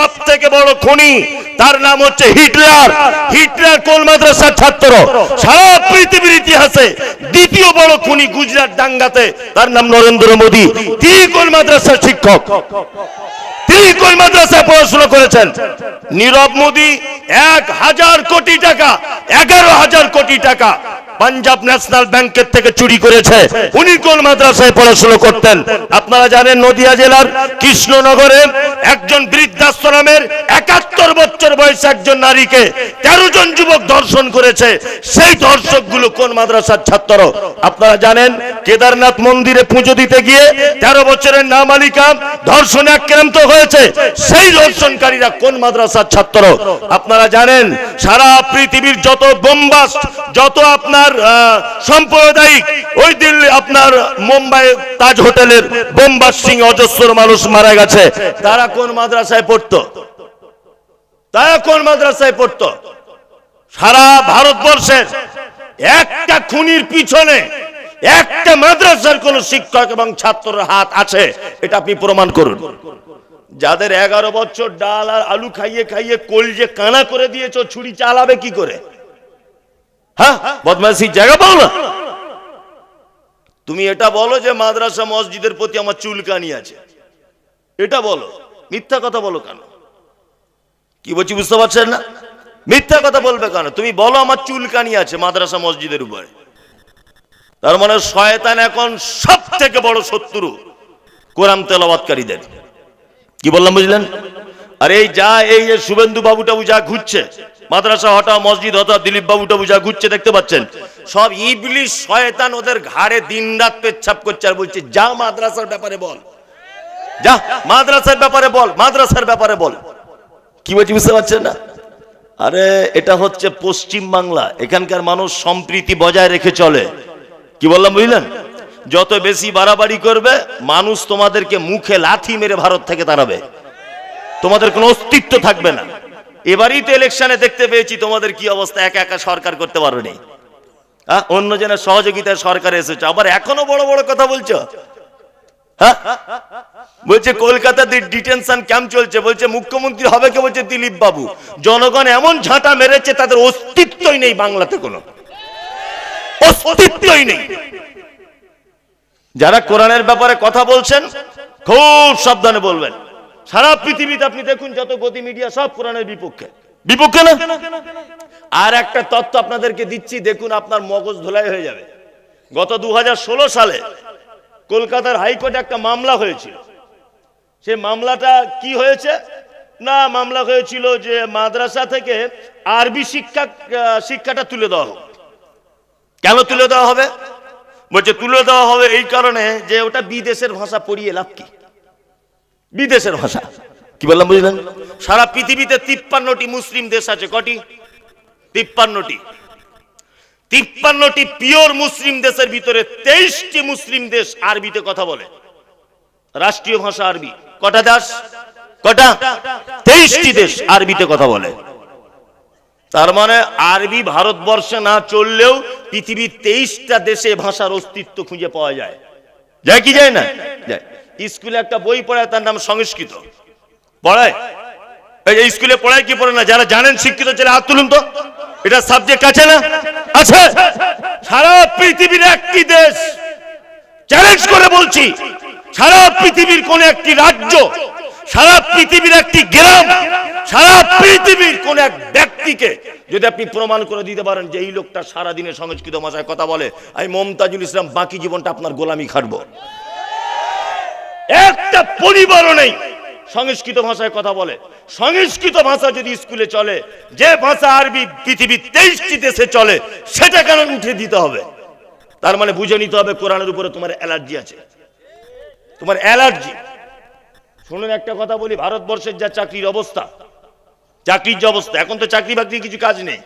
সব থেকে বড় খুনি, তার নাম হচ্ছে হিটলার। হিটলার কোন মাদ্রাসার ছাত্র? সারা পৃথিবীর ইতিহাসে দ্বিতীয় বড় খুনি গুজরাট দাঙ্গাতে, তার নাম নরেন্দ্র মোদী। তিনি কোন মাদ্রাসার শিক্ষক? তিনি কোন মাদ্রাসায় পড়াশোনা করেছেন? নীরব মোদী 1000 কোটি টাকা, 11,000 কোটি টাকা পাঞ্জাব ন্যাশনাল ব্যাংকের থেকে চুরি করেছে। উনি কোন মাদ্রাসায় পড়াশোনা করতেন? আপনারা জানেন নদিয়া জেলার কৃষ্ণনগরে একজন বৃদ্ধাশ্রমের 71 বছর বয়সে একজন নারীকে 13 জন যুবক ধর্ষণ করেছে। সেই ধর্ষকগুলো কোন মাদ্রাসার ছাত্র? আপনারা জানেন কেদারনাথ মন্দিরে পুজো দিতে গিয়ে 13 বছরের নাবালিকা ধর্ষণে আক্রান্ত হয়েছে। সেই ধর্ষণকারীরা কোন মাদ্রাসার ছাত্র? আপনারা জানেন সারা পৃথিবীর যত বোমবাস্ট, যত আপনার সাম্প্রদায়িক, ওই দিল্লি আপনার মুম্বাই তাজ হোটেলের বোমবাস্টিং অজস্র মানুষ মারা গেছে, তারা কোন মাদ্রাসায় পড়তো? তারা কোন মাদ্রাসায় পড়তো? সারা ভারতবর্ষের একটা খুনির পিছনে একটা মাদ্রাসার কোন শিক্ষক এবং ছাত্রের হাত আছে, এটা আপনি প্রমাণ করুন। যাদের 11 বছর ডাল আর আলু খাইয়ে খাইয়ে কলজে কানা করে দিয়েছো, ছুরি চালাবে কি করে? হ্যাঁ, বদমাইশির জায়গা পাও না। তুমি এটা বলো যে মাদ্রাসা মসজিদের প্রতি আমার চুলকানি আছে, এটা বলো। মিথ্যা কথা বলো কেন? কি বলছি বুঝতে পারছেন না? মিথ্যা কথা বলবে কেন? তুমি বলো আমার চুলকানি আছে মাদ্রাসা মসজিদের উপরে। তার মানে শয়তান এখন সব থেকে বড় শত্রু কোরআন তেলাওয়াতকারীদের। কি বললাম বুঝলেন? আর এই যা এই যে শুভেন্দু বাবু টাবু যা ঘুরছে, মাদ্রাসা হঠাৎ মসজিদ হঠাৎ দিলীপ বাবু টাবু যা ঘুরছে দেখতে পাচ্ছেন, সব ইবলিশ শয়তান ওদের ঘাড়ে দিনরাত পেচ্ছাপ করছে আর বলছে যা মাদ্রাসার ব্যাপারে বল, যা মাদ্রাসার ব্যাপারে বল, মাদ্রাসার ব্যাপারে বল। কি বলছি বুঝতে পারছেন না? আরে এটা হচ্ছে পশ্চিম বাংলা, এখানকার মানুষ সম্প্রীতি বজায় রেখে চলে। কি বললাম বুঝলেন? যত বেশি বাড়াবাড়ি করবে মানুষ তোমাদেরকে মুখে লাথি মেরে ভারত থেকে তাড়াবে, তোমাদের কোনো অস্তিত্ব থাকবে না। এবারই তো ইলেকশনে দেখতে পেয়েছি তোমাদের কি অবস্থা, একা একা সরকার করতে পারোনি, অন্য জনের সহযোগিতায় সরকার এসেছে, আবার এখনো বড় বড় কথা বলছো। হ্যাঁ, বলছে কলকাতাতে ডিটেনশন ক্যাম্প চলছে, বলছে মুখ্যমন্ত্রী হবে কে? বলছে দিলীপ বাবু। জনগণ এমন ঝাঁটা মেরেছে তাদের অস্তিত্বই নেই, বাংলাতে কোনো অস্তিত্বই নেই। যারা কোরআনের ব্যাপারে কথা বলছেন খুব সাবধানে বলবেন। সারা পৃথিবীতে আপনি দেখুন যত গতি মিডিয়া সব কোরআনের বিপক্ষে, বিপক্ষে না? আর একটা তথ্য আপনাদেরকে দিচ্ছি, দেখুন আপনার মগজ ধোলাই হয়ে যাবে। গত 2016 সালে কলকাতার হাইকোর্টে একটা মামলা হয়েছিল। সে মামলাটা কি হয়েছে না, মামলা হয়েছিল যে মাদ্রাসা থেকে আরবি শিক্ষাটা তুলে দেওয়া হোক। কেন তুলে দেওয়া হবে? বলছে তুলে দেওয়া হবে এই কারণে যে ওটা বিদেশের ভাষা, পড়িয়ে লাভ কি? বিদেশের ভাষা। কি বললাম বুঝলেন? সারা পৃথিবীতে 53টি মুসলিম দেশ আছে। কটি? 53টি। 53টি পিওর মুসলিম দেশের ভিতরে 23টি মুসলিম দেশ আরবিতে কথা বলে, রাষ্ট্রীয় ভাষা আরবি। কটা দেশ? কটা? 23টি দেশ আরবিতে কথা বলে। তার মানে আরবি ভারতবর্ষে না চললেও পৃথিবীর 23টা দেশে ভাষার অস্তিত্ব খুঁজে পাওয়া যায়। যায় কি যায় না? যায়। স্কুলে একটা বই পড়ায়, তার নাম সংস্কৃত। পড়ায়? এই স্কুলে পড়ায় কি পড়ে না? যারা জানেন শিক্ষিত ছেলে হাত তুলুন তো। এটা সাবজেক্ট আছে না? আছে। সারা পৃথিবীর একটি দেশ, চ্যালেঞ্জ করে বলছি, সারা পৃথিবীর কোন একটি রাজ্য, সারা পৃথিবীর একটি গ্রাম, সারা পৃথিবীর কোন এক ব্যক্তিকে যদি আপনি প্রমাণ করে দিতে পারেন যে এই লোকটা সারাদিনে সংস্কৃত ভাষায় কথা বলে, আমি মমতাজুল ইসলাম বাকি জীবনটা আপনার গোলামি খাটবো। একটা পরিবারও নেই সংস্কৃত ভাষায় কথা বলে। সংস্কৃত ভাষা যদি স্কুলে চলে, যে ভাষা আরবি পৃথিবীর 23টি দেশে চলে, সেটা কেন উঠে দিতে হবে? তার মানে বুঝে নিতে হবে কোরআনের উপরে তোমার অ্যালার্জি আছে, তোমার অ্যালার্জি। শুনুন একটা কথা বলি, ভারতবর্ষের যা চাকরির অবস্থা, চাকরির যে অবস্থা, এখন তো চাকরি বাকরি কিছু কাজ নেই।